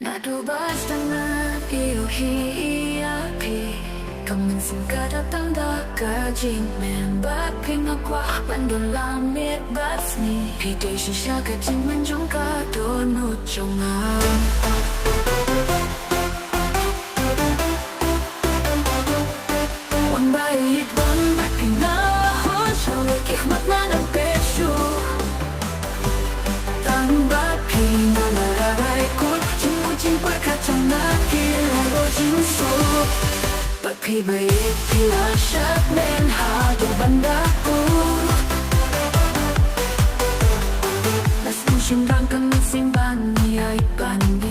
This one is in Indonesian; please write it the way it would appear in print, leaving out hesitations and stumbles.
나도 봤잖아 iuhiiapi Kau mensinggah datang dakaji Membaping aku Bandul langit basni Hidai shisha kajing menjongka Donut jongan Wan bayit wan Baping nalahon Syawik ikhmat manang pesyo Tang baping Nalaray kun Jimpo kacang nakil Lago jinsu Bapi baik Bila syak men Hado bandaku Nas musim rangkang Simbang Niay bandi